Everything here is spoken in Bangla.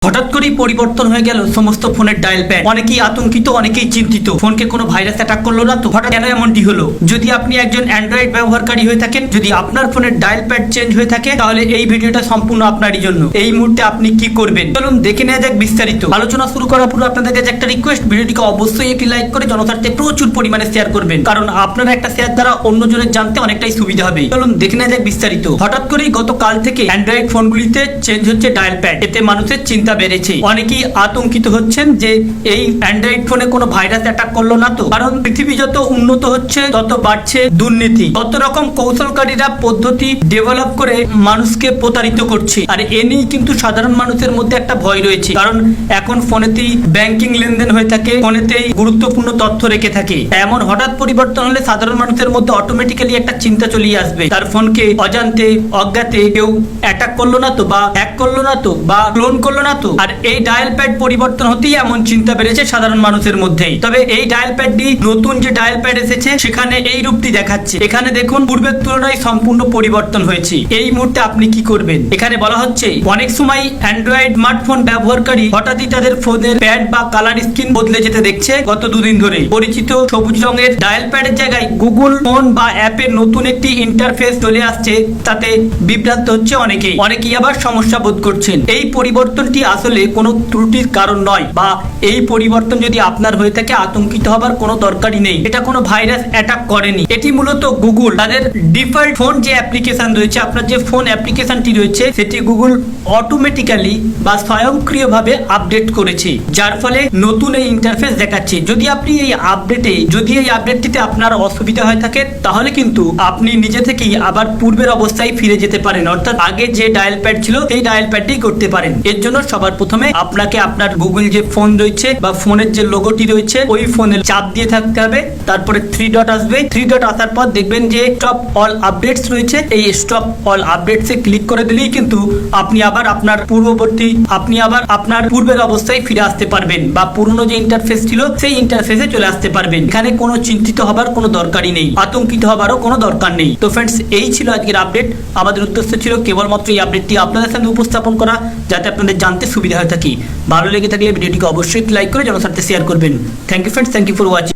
হঠাৎ করেই পরিবর্তন হয়ে গেল সমস্ত ফোনের ডায়াল প্যাড। অনেকেই আতঙ্কিত, অনেকেই চিন্তিত, ফোনকে কোনো ভাইরাস অ্যাটাক করলো না তো? হঠাৎ কেন এমনটি হলো? যদি আপনি একজন অ্যান্ড্রয়েড ব্যবহারকারী হয়ে থাকেন, যদি আপনার ফোনের ডায়াল প্যাড চেঞ্জ হয়ে থাকে, তাহলে এই ভিডিওটা সম্পূর্ণ আপনারই জন্য। এই মুহূর্তে আপনি কি করবেন চলুন দেখে নেওয়া যাক বিস্তারিত। আলোচনা শুরু করার পূর্বে আপনাদের কাছে একটা রিকোয়েস্ট, ভিডিওটিকে অবশ্যই একটি লাইক করে জনস্বার্থে প্রচুর পরিমাণে শেয়ার করবেন, কারণ আপনারা একটা শেয়ার দ্বারা অন্যজনের জানতে অনেকটাই সুবিধা হবে। চলুন দেখে নেওয়া যাক বিস্তারিত। হঠাৎ করেই গতকাল থেকে অ্যান্ড্রয়েড ফোনগুলিতে চেঞ্জ হচ্ছে ডায়াল প্যাড। এতে মানুষের চিন্তা বেড়েছে। অনেকেই আতঙ্কিত হচ্ছেন যে এই অ্যান্ড্রয়েড ফোনে কোনো ভাইরাস অ্যাটাক করলো না তো? কারণ পৃথিবী যত উন্নত হচ্ছে তত বাড়ছে দুর্নীতি, কত রকম কৌশলকারীরা পদ্ধতি ডেভেলপ করে মানুষকে প্রতারিত করছে। আর এ নিয়ে কিন্তু সাধারণ মানুষের মধ্যে একটা ভয় রয়েছে, কারণ এখন ফোনেতেই ব্যাংকিং লেনদেন হয়ে থাকে, ফোনেতেই গুরুত্বপূর্ণ তথ্য রেখে থাকে। এমন হঠাৎ পরিবর্তন হলে সাধারণ মানুষের মধ্যে অটোমেটিক্যালি একটা চিন্তা চলে আসবে, তার ফোনকে অজান্তে অজ্ঞাতে কেউ অ্যাটাক করলো না তো, বা হ্যাক করলো না তো, বা ক্লোন করলো না তো? আর এই ডায়াল প্যাড পরিবর্তন হতেই এমন চিন্তা বেড়েছে সাধারণ মানুষের মধ্যেই। তবে এই ডায়াল প্যাডটি, নতুন যে ডায়াল প্যাড এসেছে, সেখানে এই রূপটি দেখাচ্ছে। এখানে দেখুন পূর্বের তুলনায় সম্পূর্ণ পরিবর্তন হয়েছে। এই মুহূর্তে আপনি কি করবেন? এখানে বলা হচ্ছে অনেক সময় অ্যান্ড্রয়েড স্মার্টফোন ব্যবহারকারী হঠাৎই তাদের ফোনের প্যাড বা কালার স্ক্রিন বদলে যেতে দেখছে গত দুদিন ধরে। পরিচিত সবুজ রঙের ডায়াল প্যাডের জায়গায় গুগল ফোন বা অ্যাপের নতুন একটি ইন্টারফেস চলে আসছে, তাতে বিভ্রান্ত হচ্ছে অনেকেই আবার সমস্যা বোধ করছেন। এই পরিবর্তনটি আসলে কোনো ত্রুটির কারণ নয়, বা এই পরিবর্তন যদি আপনার হয়ে থাকে আতঙ্কিত হবার কোনো দরকারই নেই। এটা কোনো ভাইরাস অ্যাটাক করেনি। এটি মূলত গুগল তাদের ডিফল্ট ফোন যে অ্যাপ্লিকেশন রয়েছে, আপনার যে ফোন অ্যাপ্লিকেশনটি রয়েছে, সেটি গুগল অটোমেটিক্যালি বা স্বয়ংক্রিয়ভাবে আপডেট করেছে, যার ফলে নতুন এই ইন্টারফেস দেখাচ্ছে। যদি এই আপডেটটিতে আপনার অসুবিধা হয়ে থাকে, তাহলে কিন্তু আপনি নিজে থেকেই আবার পূর্বের অবস্থায় ফিরে যেতে পারেন, অর্থাৎ আগে যে ডায়াল প্যাড ছিল সেই ডায়াল প্যাডটি করতে পারেন। এর জন্য সবার প্রথমে আপনাকে আপনার গুগল যে ফোন রয়েছে বা ফোনের যে লোগোটি রয়েছে, ওই ফোনের চাপ দিয়ে থাকতে হবে। তারপরে 3 ডট আসবে। 3 ডট আসার পর দেখবেন যে স্টপ অল আপডেটস রয়েছে। এই স্টপ অল আপডেটসে ক্লিক করে দিলেই কিন্তু আপনি আবার আপনার পূর্বের অবস্থায় ফিরে আসতে পারবেন, বা পুরনো যে ইন্টারফেস ছিল সেই ইন্টারফেসে চলে আসতে পারবেন। এখানে কোনো চিন্তিত হবার কোনো দরকারই নেই, আতঙ্কিত হবারও কোনো দরকার নেই। তো ফ্রেন্ডস, এই ছিল আজকের আপডেট। আমাদের উদ্দেশ্য ছিল কেবলমাত্র এই আপডেটটি আপনাদের সামনে উপস্থাপন করা, যাতে আপনাদের জানতে সুবিধা হয়ে থাকে। ভালো লেগে থাকলে ভিডিওটিকে অবশ্যই লাইক করে জনস্বার্থে শেয়ার করবেন। Thank you friends, thank you for watching.